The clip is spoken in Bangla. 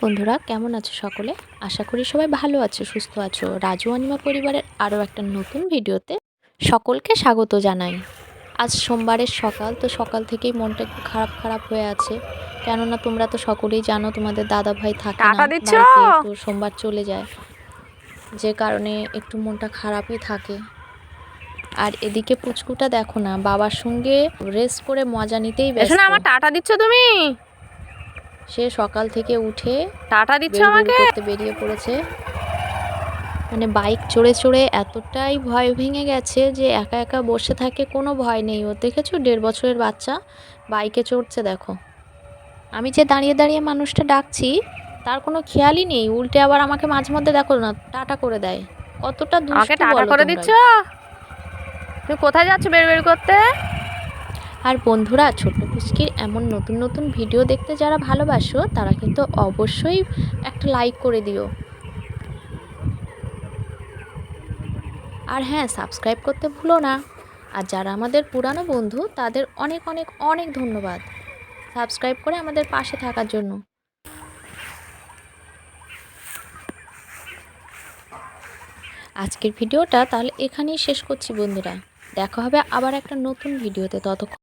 বন্ধুরা, কেমন আছো সকলে? আশা করি সবাই ভালো আছো, সুস্থ আছো। রাজু অনিমা পরিবারের আরও একটা নতুন ভিডিওতে সকলকে স্বাগত জানাই। আজ সোমবারের সকাল, তো সকাল থেকেই মনটা একটু খারাপ খারাপ হয়ে আছে। কেননা তোমরা তো সকলেই জানো তোমাদের দাদা ভাই থাকে না টাটা দিচ্ছ? বাড়িতে, তো সোমবার চলে যায়, যে কারণে একটু মনটা খারাপই থাকে। আর এদিকে পুচকুটা দেখো না, বাবার সঙ্গে রেস্ট করে মজা নিতেই এসো না, ব্যস্ত। আমার টাটা দিচ্ছ তুমি? সে সকাল থেকে উঠে টাটা দিচ্ছ বেরু বেরু আমাকে? করতে বেরিয়ে পড়েছে। মানে বাইক চড়ে চড়ে এতটাই ভয় ভেঙে গেছে যে একা একা বসে থাকে, কোনো ভয় নেই ওর। দেখেছো 1.5 বছরের বাচ্চা বাইকে চড়ছে, দেখো। আমি যে দাঁড়িয়ে দাঁড়িয়ে মানুষটা ডাকছি তার কোনো খেয়ালই নেই, উল্টে আবার আমাকে মাঝে মধ্যে দেখো না টাটা করে দেয়। কতটা আমাকে দুষ্টু টাটা বলো করে দিচ্ছ? তোমরাই। তুমি কোথায় যাচ্ছ বের বের করতে? আর বন্ধুরা, ছোট্ট পুচকির এমন নতুন নতুন ভিডিও দেখতে যারা ভালোবাসো তারা কিন্তু অবশ্যই একটা লাইক করে দিও। আর হ্যাঁ, সাবস্ক্রাইব করতে ভুলো না। আর যারা আমাদের পুরানো বন্ধু তাদের অনেক অনেক অনেক ধন্যবাদ সাবস্ক্রাইব করে আমাদের পাশে থাকার জন্য। আজকের ভিডিওটা তাহলে এখানেই শেষ করছি বন্ধুরা। দেখা হবে আবার একটা নতুন ভিডিওতে। ততক্ষণ